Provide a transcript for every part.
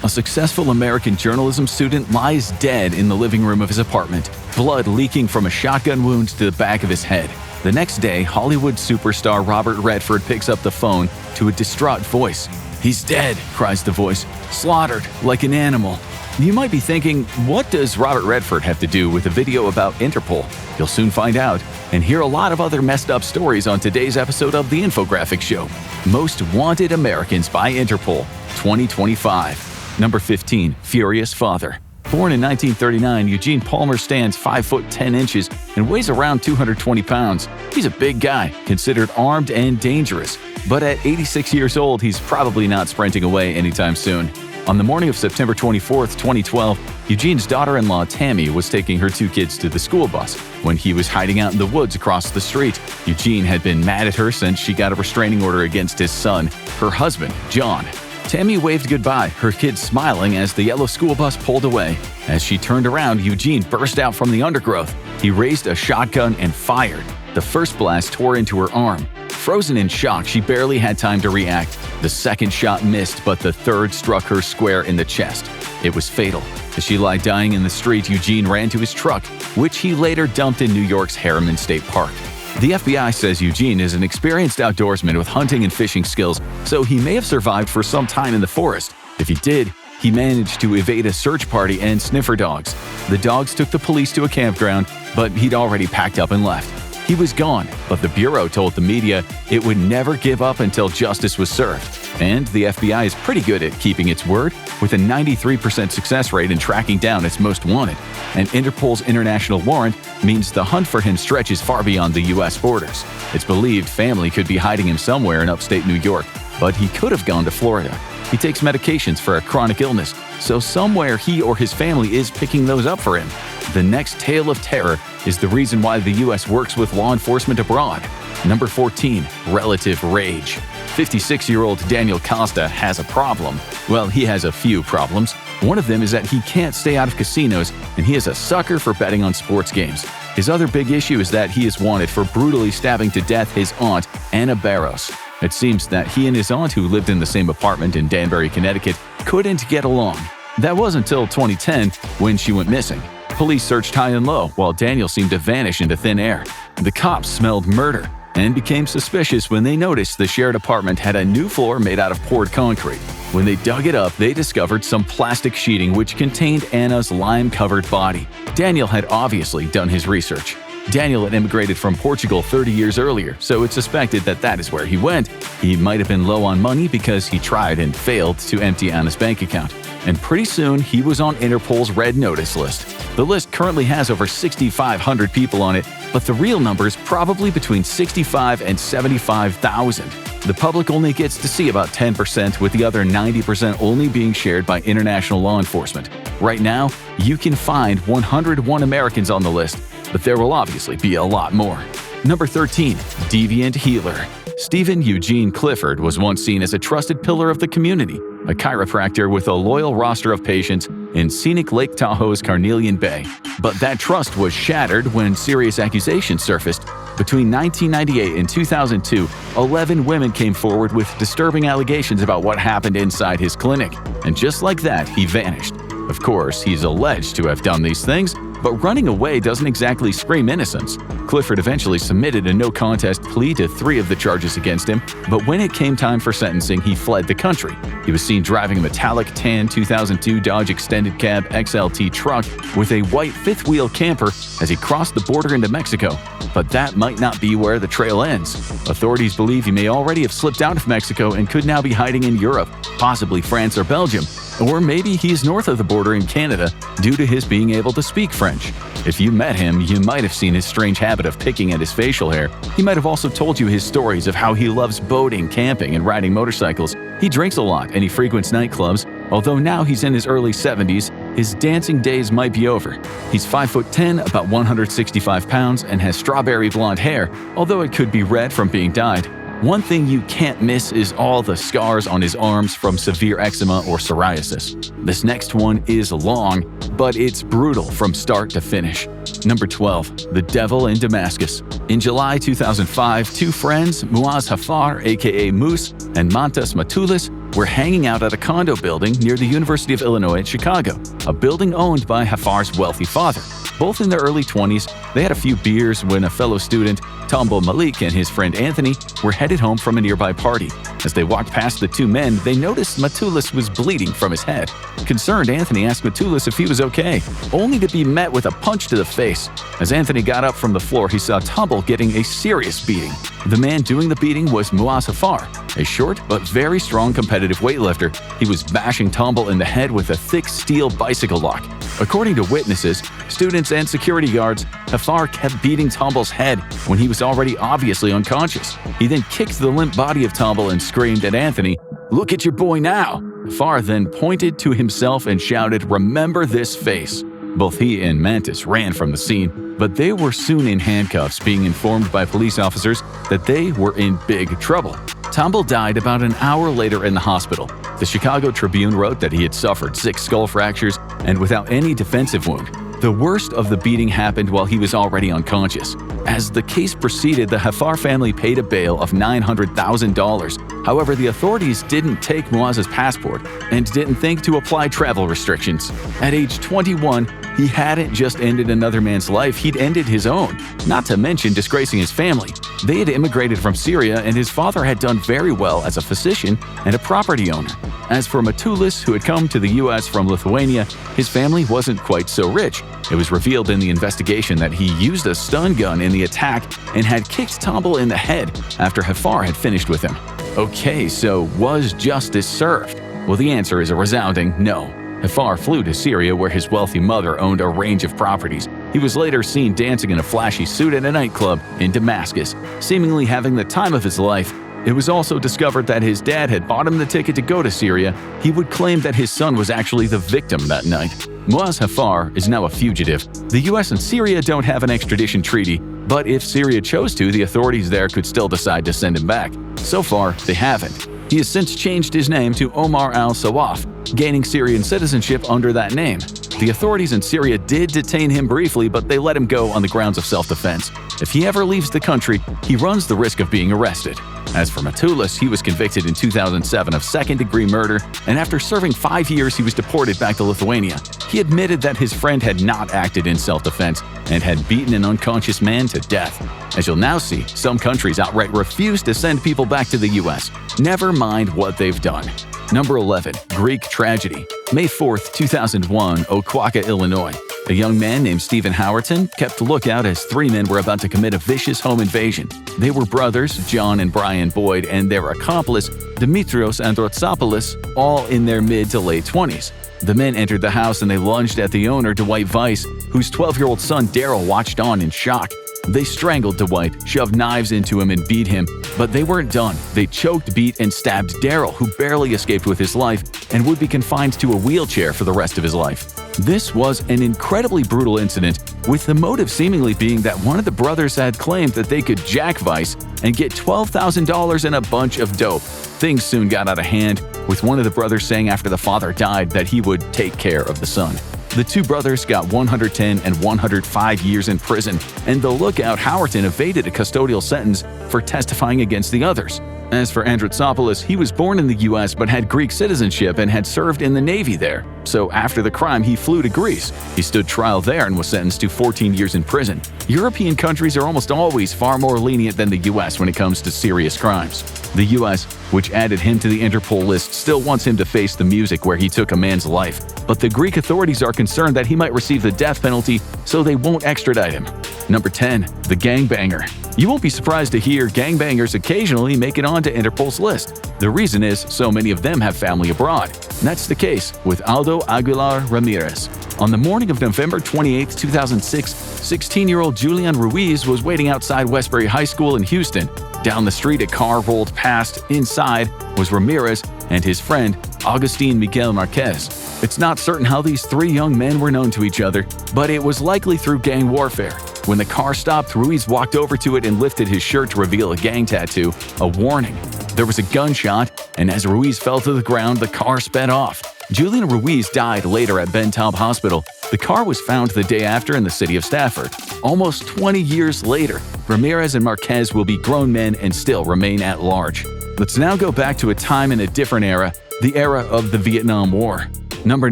A successful American journalism student lies dead in the living room of his apartment, blood leaking from a shotgun wound to the back of his head. The next day, Hollywood superstar Robert Redford picks up the phone to a distraught voice. "He's dead," cries the voice, "slaughtered like an animal." You might be thinking, what does Robert Redford have to do with a video about Interpol? You'll soon find out, and hear a lot of other messed up stories on today's episode of The Infographic Show. Most Wanted Americans by Interpol, 2025. Number 15. Furious Father. Born in 1939, Eugene Palmer stands 5 foot 10 inches and weighs around 220 pounds. He's a big guy, considered armed and dangerous. But at 86 years old, he's probably not sprinting away anytime soon. On the morning of September 24, 2012, Eugene's daughter-in-law Tammy was taking her 2 kids to the school bus when he was hiding out in the woods across the street. Eugene had been mad at her since she got a restraining order against his son, her husband, John. Tammy waved goodbye, her kids smiling as the yellow school bus pulled away. As she turned around, Eugene burst out from the undergrowth. He raised a shotgun and fired. The first blast tore into her arm. Frozen in shock, she barely had time to react. The second shot missed, but the third struck her square in the chest. It was fatal. As she lay dying in the street, Eugene ran to his truck, which he later dumped in New York's Harriman State Park. The FBI says Eugene is an experienced outdoorsman with hunting and fishing skills, so he may have survived for some time in the forest. If he did, he managed to evade a search party and sniffer dogs. The dogs took the police to a campground, but he'd already packed up and left. He was gone, but the Bureau told the media it would never give up until justice was served. And the FBI is pretty good at keeping its word, with a 93% success rate in tracking down its most wanted. And Interpol's international warrant means the hunt for him stretches far beyond the U.S. borders. It's believed family could be hiding him somewhere in upstate New York, but he could have gone to Florida. He takes medications for a chronic illness, so somewhere he or his family is picking those up for him. The next tale of terror is the reason why the U.S. works with law enforcement abroad. Number 14. Relative Rage. 56-year-old Daniel Costa has a problem. Well, he has a few problems. One of them is that he can't stay out of casinos, and he is a sucker for betting on sports games. His other big issue is that he is wanted for brutally stabbing to death his aunt, Anna Barros. It seems that he and his aunt, who lived in the same apartment in Danbury, Connecticut, couldn't get along. That was until 2010, when she went missing. Police searched high and low, while Daniel seemed to vanish into thin air. The cops smelled murder and became suspicious when they noticed the shared apartment had a new floor made out of poured concrete. When they dug it up, they discovered some plastic sheeting which contained Anna's lime-covered body. Daniel had obviously done his research. Daniel had immigrated from Portugal 30 years earlier, so it's suspected that that is where he went. He might have been low on money because he tried and failed to empty Anna's bank account. And pretty soon, he was on Interpol's Red Notice list. The list currently has over 6,500 people on it, but the real number is probably between 65 and 75,000. The public only gets to see about 10%, with the other 90% only being shared by international law enforcement. Right now, you can find 101 Americans on the list, but there will obviously be a lot more. Number 13. Deviant Healer. Stephen Eugene Clifford was once seen as a trusted pillar of the community, a chiropractor with a loyal roster of patients in scenic Lake Tahoe's Carnelian Bay. But that trust was shattered when serious accusations surfaced. Between 1998 and 2002, 11 women came forward with disturbing allegations about what happened inside his clinic. And just like that, he vanished. Of course, he's alleged to have done these things, but running away doesn't exactly scream innocence. Clifford eventually submitted a no-contest plea to 3 of the charges against him, but when it came time for sentencing, he fled the country. He was seen driving a metallic tan 2002 Dodge Extended Cab XLT truck with a white fifth-wheel camper as he crossed the border into Mexico. But that might not be where the trail ends. Authorities believe he may already have slipped out of Mexico and could now be hiding in Europe, possibly France or Belgium. Or maybe he's north of the border in Canada due to his being able to speak French. If you met him, you might have seen his strange habit of picking at his facial hair. He might have also told you his stories of how he loves boating, camping, and riding motorcycles. He drinks a lot and he frequents nightclubs. Although now he's in his early 70s, his dancing days might be over. He's 5'10", about 165 pounds, and has strawberry blonde hair, although it could be red from being dyed. One thing you can't miss is all the scars on his arms from severe eczema or psoriasis. This next one is long, but it's brutal from start to finish. Number 12. The Devil in Damascus. In July 2005, 2 friends, Muaz Hafar aka Moose and Mantas Matulis, were hanging out at a condo building near the University of Illinois at Chicago, a building owned by Hafar's wealthy father. Both in their early 20s, they had a few beers when a fellow student, Tombo Malik, and his friend Anthony were headed home from a nearby party. As they walked past the two men, they noticed Matulis was bleeding from his head. Concerned, Anthony asked Matulis if he was okay, only to be met with a punch to the face. As Anthony got up from the floor, he saw Tombo getting a serious beating. The man doing the beating was Muaz Hafar, a short but very strong competitive weightlifter. He was bashing Tombo in the head with a thick steel bicycle lock. According to witnesses, students, and security guards, Hafar kept beating Tombo's head when he was already obviously unconscious. He then kicked the limp body of Tombo and screamed at Anthony, "Look at your boy now!" Hafar then pointed to himself and shouted, "Remember this face." Both he and Mantis ran from the scene, but they were soon in handcuffs, being informed by police officers that they were in big trouble. Tombo died about an hour later in the hospital. The Chicago Tribune wrote that he had suffered 6 skull fractures and without any defensive wound. The worst of the beating happened while he was already unconscious. As the case proceeded, the Hafar family paid a bail of $900,000. However, the authorities didn't take Muaz's passport and didn't think to apply travel restrictions. At age 21, he hadn't just ended another man's life, he'd ended his own, not to mention disgracing his family. They had immigrated from Syria, and his father had done very well as a physician and a property owner. As for Matulis, who had come to the U.S. from Lithuania, his family wasn't quite so rich. It was revealed in the investigation that he used a stun gun in the attack and had kicked Tombo in the head after Hafar had finished with him. Okay, so was justice served? Well, the answer is a resounding no. Hafar flew to Syria, where his wealthy mother owned a range of properties. He was later seen dancing in a flashy suit at a nightclub in Damascus, seemingly having the time of his life. It was also discovered that his dad had bought him the ticket to go to Syria. He would claim that his son was actually the victim that night. Muaz Hafar is now a fugitive. The US and Syria don't have an extradition treaty, but if Syria chose to, the authorities there could still decide to send him back. So far, they haven't. He has since changed his name to Omar al-Sawaf, gaining Syrian citizenship under that name. The authorities in Syria did detain him briefly, but they let him go on the grounds of self-defense. If he ever leaves the country, he runs the risk of being arrested. As for Matulis, he was convicted in 2007 of second-degree murder, and after serving 5 years, he was deported back to Lithuania. He admitted that his friend had not acted in self-defense and had beaten an unconscious man to death. As you'll now see, some countries outright refuse to send people back to the US. Never mind what they've done. Number 11. Greek Tragedy. May 4, 2001, Oquawka, Illinois. A young man named Stephen Howerton kept lookout as 3 men were about to commit a vicious home invasion. They were brothers, John and Brian Boyd, and their accomplice, Dimitrios Androtsopoulos, all in their mid to late 20s. The men entered the house and they lunged at the owner, Dwight Weiss, whose 12-year-old son Daryl watched on in shock. They strangled Dwight, shoved knives into him, and beat him. But they weren't done. They choked, beat, and stabbed Daryl, who barely escaped with his life and would be confined to a wheelchair for the rest of his life. This was an incredibly brutal incident, with the motive seemingly being that one of the brothers had claimed that they could jack Weiss and get $12,000 and a bunch of dope. Things soon got out of hand, with one of the brothers saying after the father died that he would take care of the son. The 2 brothers got 110 and 105 years in prison, and the lookout Howerton evaded a custodial sentence for testifying against the others. As for Androtsopoulos, he was born in the US but had Greek citizenship and had served in the Navy there. So after the crime, he flew to Greece. He stood trial there and was sentenced to 14 years in prison. European countries are almost always far more lenient than the US when it comes to serious crimes. The US, which added him to the Interpol list, still wants him to face the music where he took a man's life. But the Greek authorities are concerned that he might receive the death penalty, so they won't extradite him. Number 10. The Gangbanger. You won't be surprised to hear gangbangers occasionally make it onto Interpol's list. The reason is so many of them have family abroad. And that's the case with Aldo Aguilar Ramirez. On the morning of November 28, 2006, 16-year-old Julian Ruiz was waiting outside Westbury High School in Houston. Down the street, a car rolled past. Inside was Ramirez and his friend, Agustin Miguel Marquez. It's not certain how these 3 young men were known to each other, but it was likely through gang warfare. When the car stopped, Ruiz walked over to it and lifted his shirt to reveal a gang tattoo, a warning. There was a gunshot, and as Ruiz fell to the ground, the car sped off. Julian Ruiz died later at Ben Taub Hospital. The car was found the day after in the city of Stafford. Almost 20 years later, Ramirez and Marquez will be grown men and still remain at large. Let's now go back to a time in a different era the era of the Vietnam War. Number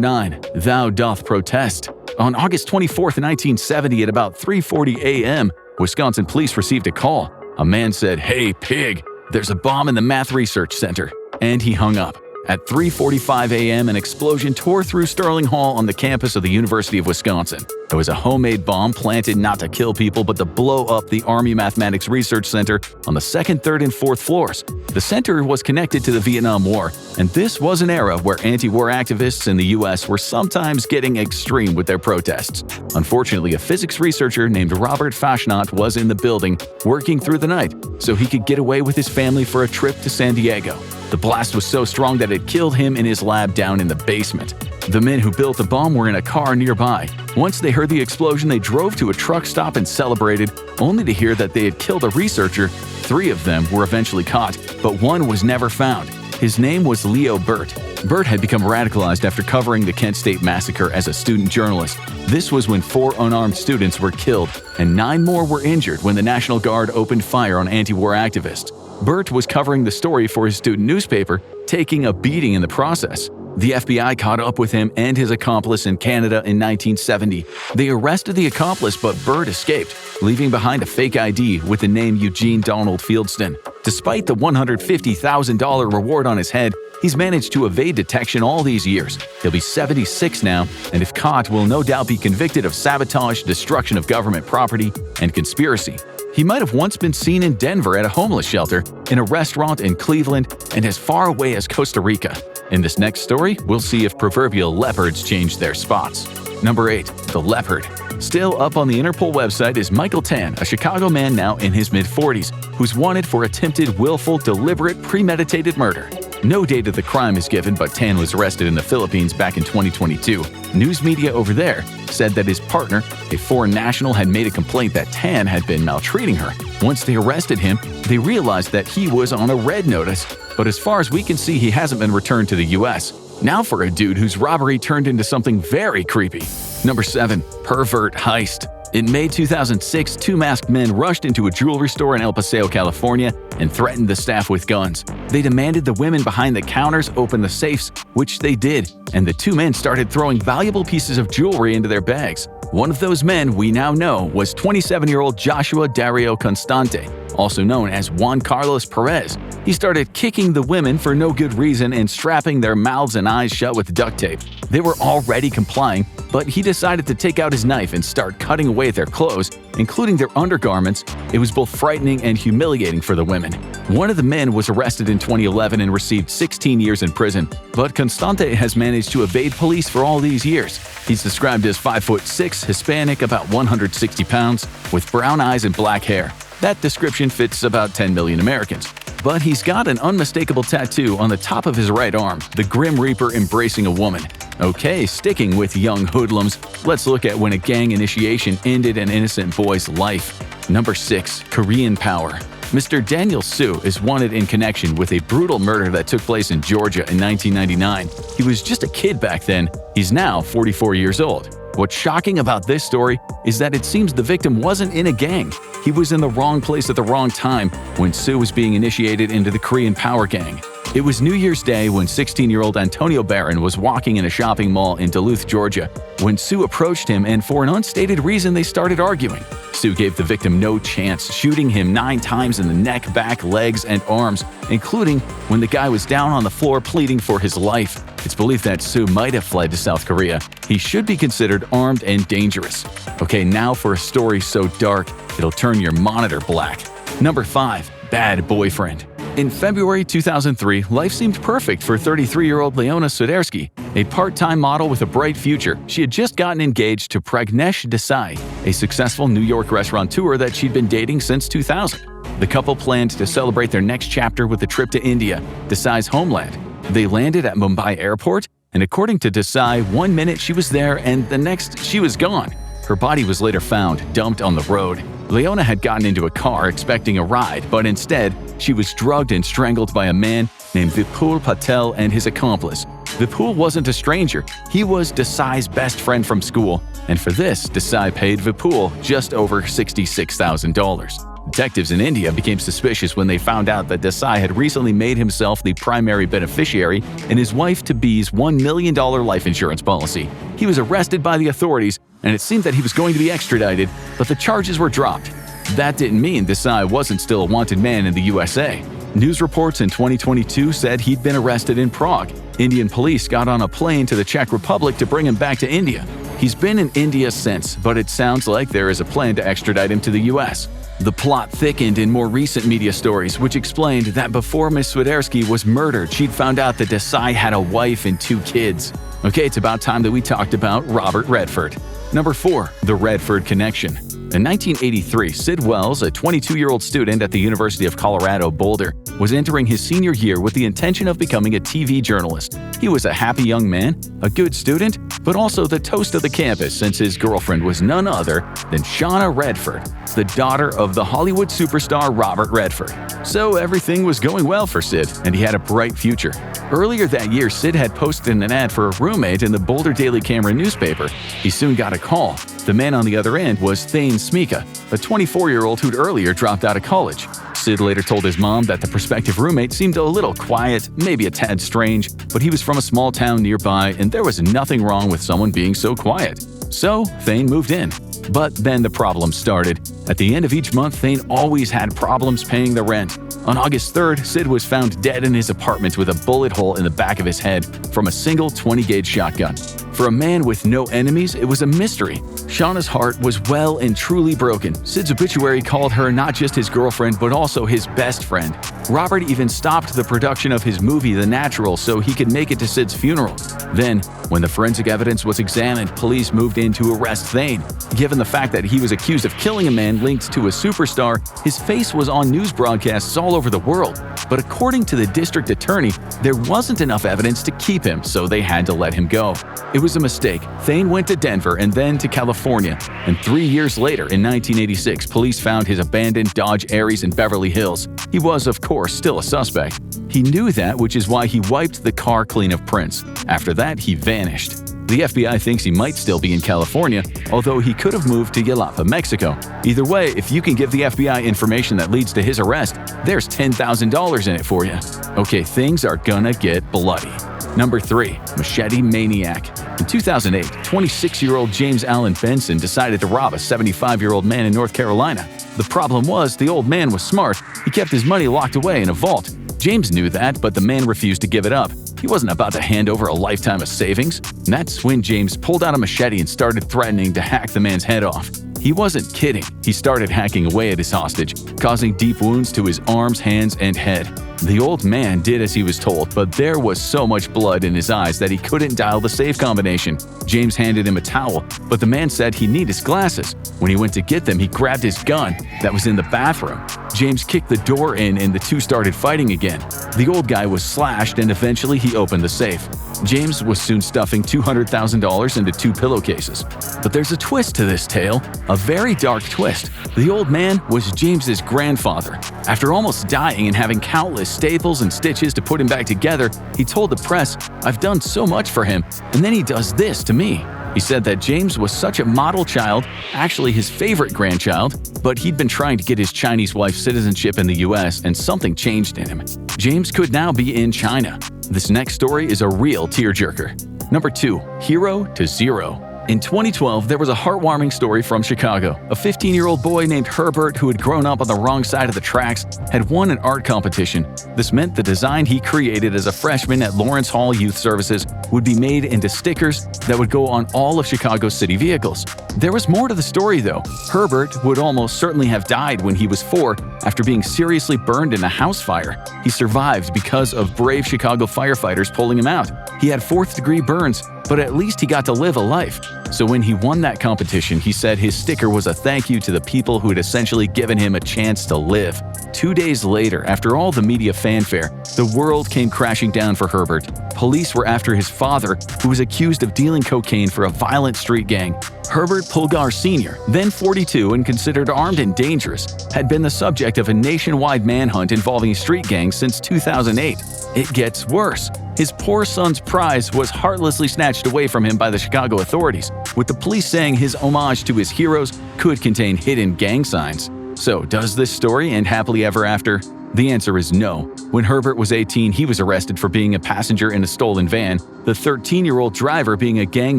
9. Thou Doth Protest. On August 24, 1970 at about 3:40 a.m., Wisconsin police received a call. A man said, "Hey, pig, there's a bomb in the math research center," and he hung up. At 3:45 a.m., an explosion tore through Sterling Hall on the campus of the University of Wisconsin. It was a homemade bomb planted not to kill people but to blow up the Army Mathematics Research Center on the 2nd, 3rd, and 4th floors. The center was connected to the Vietnam War, and this was an era where anti-war activists in the U.S. were sometimes getting extreme with their protests. Unfortunately, a physics researcher named Robert Fashnot was in the building working through the night, so he could get away with his family for a trip to San Diego. The blast was so strong that it killed him in his lab down in the basement. The men who built the bomb were in a car nearby. Once they heard the explosion, they drove to a truck stop and celebrated, only to hear that they had killed a researcher. 3 of them were eventually caught, but one was never found. His name was Leopard. Bert had become radicalized after covering the Kent State Massacre as a student journalist. This was when 4 unarmed students were killed, and 9 more were injured when the National Guard opened fire on anti-war activists. Bert was covering the story for his student newspaper, taking a beating in the process. The FBI caught up with him and his accomplice in Canada in 1970. They arrested the accomplice, but Bert escaped, leaving behind a fake ID with the name Eugene Donald Fieldston. Despite the $150,000 reward on his head, he's managed to evade detection all these years. He'll be 76 now, and if caught, will no doubt be convicted of sabotage, destruction of government property, and conspiracy. He might have once been seen in Denver at a homeless shelter, in a restaurant in Cleveland, and as far away as Costa Rica. In this next story, we'll see if proverbial leopards changed their spots. Number 8. The Leopard. Still up on the Interpol website is Michael Tan, a Chicago man now in his mid-40s, who's wanted for attempted willful, deliberate, premeditated murder. No date of the crime is given, but Tan was arrested in the Philippines back in 2022. News media over there said that his partner, a foreign national, had made a complaint that Tan had been maltreating her. Once they arrested him, they realized that he was on a red notice, but as far as we can see, he hasn't been returned to the U.S. Now for a dude whose robbery turned into something very creepy. Number 7. Pervert Heist. In May 2006, 2 masked men rushed into a jewelry store in El Paseo, California, and threatened the staff with guns. They demanded the women behind the counters open the safes, which they did, and the 2 men started throwing valuable pieces of jewelry into their bags. One of those men, we now know, was 27-year-old Joshua Dario Constante, also known as Juan Carlos Perez. He started kicking the women for no good reason and strapping their mouths and eyes shut with duct tape. They were already complying, but he decided to take out his knife and start cutting away their clothes, including their undergarments. It was both frightening and humiliating for the women. One of the men was arrested in 2011 and received 16 years in prison, but Constante has managed to evade police for all these years. He's described as 5'6", Hispanic, about 160 pounds, with brown eyes and black hair. That description fits about 10 million Americans. But he's got an unmistakable tattoo on the top of his right arm, the Grim Reaper embracing a woman. Okay, sticking with young hoodlums, let's look at when a gang initiation ended an innocent boy's life. Number 6. Korean Power. Mr. Daniel Su is wanted in connection with a brutal murder that took place in Georgia in 1999. He was just a kid back then. He's now 44 years old. What's shocking about this story is that it seems the victim wasn't in a gang. He was in the wrong place at the wrong time when Su was being initiated into the Korean Power gang. It was New Year's Day when 16-year-old Antonio Barron was walking in a shopping mall in Duluth, Georgia, when Su approached him, and for an unstated reason they started arguing. Su gave the victim no chance, shooting him 9 times in the neck, back, legs, and arms, including when the guy was down on the floor pleading for his life. It's believed that Su might have fled to South Korea. He should be considered armed and dangerous. Okay, now for a story so dark, it'll turn your monitor black. Number 5. Bad Boyfriend. In February 2003, life seemed perfect for 33-year-old Leona Soderski, a part-time model with a bright future. She had just gotten engaged to Pragnesh Desai, a successful New York restaurateur that she'd been dating since 2000. The couple planned to celebrate their next chapter with a trip to India, Desai's homeland. They landed at Mumbai Airport, and according to Desai, 1 minute she was there and the next she was gone. Her body was later found, dumped on the road. Leona had gotten into a car expecting a ride, but instead, she was drugged and strangled by a man named Vipul Patel and his accomplice. Vipul wasn't a stranger. He was Desai's best friend from school, and for this, Desai paid Vipul just over $66,000. Detectives in India became suspicious when they found out that Desai had recently made himself the primary beneficiary in his wife-to-be's $1 million life insurance policy. He was arrested by the authorities, and it seemed that he was going to be extradited, but the charges were dropped. That didn't mean Desai wasn't still a wanted man in the USA. News reports in 2022 said he'd been arrested in Prague. Indian police got on a plane to the Czech Republic to bring him back to India. He's been in India since, but it sounds like there is a plan to extradite him to the US. The plot thickened in more recent media stories, which explained that before Ms. Swiderski was murdered, she'd found out that Desai had a wife and 2 kids. Okay, it's about time that we talked about Robert Redford. Number 4. The Redford Connection. In 1983, Sid Wells, a 22-year-old student at the University of Colorado Boulder, was entering his senior year with the intention of becoming a TV journalist. He was a happy young man, a good student, but also the toast of the campus since his girlfriend was none other than Shauna Redford, the daughter of the Hollywood superstar Robert Redford. So everything was going well for Sid, and he had a bright future. Earlier that year, Sid had posted an ad for a roommate in the Boulder Daily Camera newspaper. He soon got a call. The man on the other end was Thane Smika, a 24-year-old who'd earlier dropped out of college. Sid later told his mom that the prospective roommate seemed a little quiet, maybe a tad strange, but he was from a small town nearby and there was nothing wrong with someone being so quiet. So Thane moved in. But then the problem started. At the end of each month, Thane always had problems paying the rent. On August 3rd, Sid was found dead in his apartment with a bullet hole in the back of his head from a single 20-gauge shotgun. For a man with no enemies, it was a mystery. Shauna's heart was well and truly broken. Sid's obituary called her not just his girlfriend, but also his best friend. Robert even stopped the production of his movie The Natural so he could make it to Sid's funeral. Then, when the forensic evidence was examined, police moved in to arrest Thane. Given the fact that he was accused of killing a man linked to a superstar, his face was on news broadcasts all over the world. But according to the district attorney, there wasn't enough evidence to keep him, so they had to let him go. It was a mistake. Thane went to Denver and then to California, and 3 years later, in 1986, police found his abandoned Dodge Aries in Beverly Hills. He was, of course, still a suspect. He knew that, which is why he wiped the car clean of prints. After that, he vanished. The FBI thinks he might still be in California, although he could have moved to Jalapa, Mexico. Either way, if you can give the FBI information that leads to his arrest, there's $10,000 in it for you. Okay, things are gonna get bloody. Number 3. Machete Maniac. In 2008, 26-year-old James Allen Benson decided to rob a 75-year-old man in North Carolina. The problem was, the old man was smart. He kept his money locked away in a vault. James knew that, but the man refused to give it up. He wasn't about to hand over a lifetime of savings. And that's when James pulled out a machete and started threatening to hack the man's head off. He wasn't kidding. He started hacking away at his hostage, causing deep wounds to his arms, hands, and head. The old man did as he was told, but there was so much blood in his eyes that he couldn't dial the safe combination. James handed him a towel, but the man said he needed his glasses. When he went to get them, he grabbed his gun that was in the bathroom. James kicked the door in and the two started fighting again. The old guy was slashed and eventually he opened the safe. James was soon stuffing $200,000 into 2 pillowcases. But there's a twist to this tale, a very dark twist. The old man was James's grandfather. After almost dying and having countless staples and stitches to put him back together, he told the press, "I've done so much for him, and then he does this to me." He said that James was such a model child, actually his favorite grandchild, but he'd been trying to get his Chinese wife's citizenship in the US and something changed in him. James could now be in China. This next story is a real tearjerker. Number 2. Hero to Zero. In 2012, there was a heartwarming story from Chicago. A 15-year-old boy named Herbert, who had grown up on the wrong side of the tracks, had won an art competition. This meant the design he created as a freshman at Lawrence Hall Youth Services would be made into stickers that would go on all of Chicago's city vehicles. There was more to the story, though. Herbert would almost certainly have died when he was 4 after being seriously burned in a house fire. He survived because of brave Chicago firefighters pulling him out. He had 4th-degree burns, but at least he got to live a life. So when he won that competition, he said his sticker was a thank you to the people who had essentially given him a chance to live. 2 days later, after all the media fanfare, the world came crashing down for Herbert. Police were after his father, who was accused of dealing cocaine for a violent street gang. Herbert Pulgar Sr., then 42 and considered armed and dangerous, had been the subject of a nationwide manhunt involving street gangs since 2008. It gets worse. His poor son's prize was heartlessly snatched away from him by the Chicago authorities, with the police saying his homage to his heroes could contain hidden gang signs. So, does this story end happily ever after? The answer is no. When Herbert was 18, he was arrested for being a passenger in a stolen van, the 13-year-old driver being a gang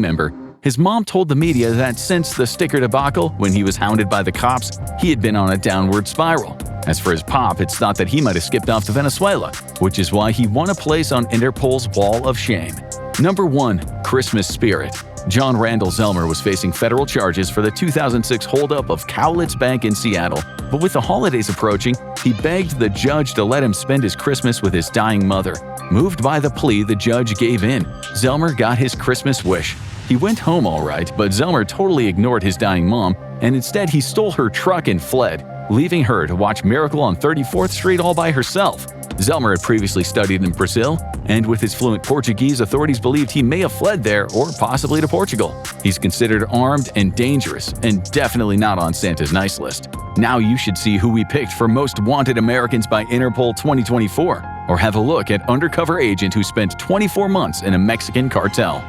member. His mom told the media that since the sticker debacle, when he was hounded by the cops, he had been on a downward spiral. As for his pop, it's thought that he might have skipped off to Venezuela, which is why he won a place on Interpol's Wall of Shame. Number 1. Christmas Spirit. John Randall Zellmer was facing federal charges for the 2006 holdup of Cowlitz Bank in Seattle, but with the holidays approaching, he begged the judge to let him spend his Christmas with his dying mother. Moved by the plea, the judge gave in. Zellmer got his Christmas wish. He went home all right, but Zellmer totally ignored his dying mom, and instead he stole her truck and fled, leaving her to watch Miracle on 34th Street all by herself. Zellmer had previously studied in Brazil, and with his fluent Portuguese, authorities believed he may have fled there or possibly to Portugal. He's considered armed and dangerous, and definitely not on Santa's nice list. Now you should see who we picked for Most Wanted Americans by Interpol 2024, or have a look at undercover agent who spent 24 months in a Mexican cartel.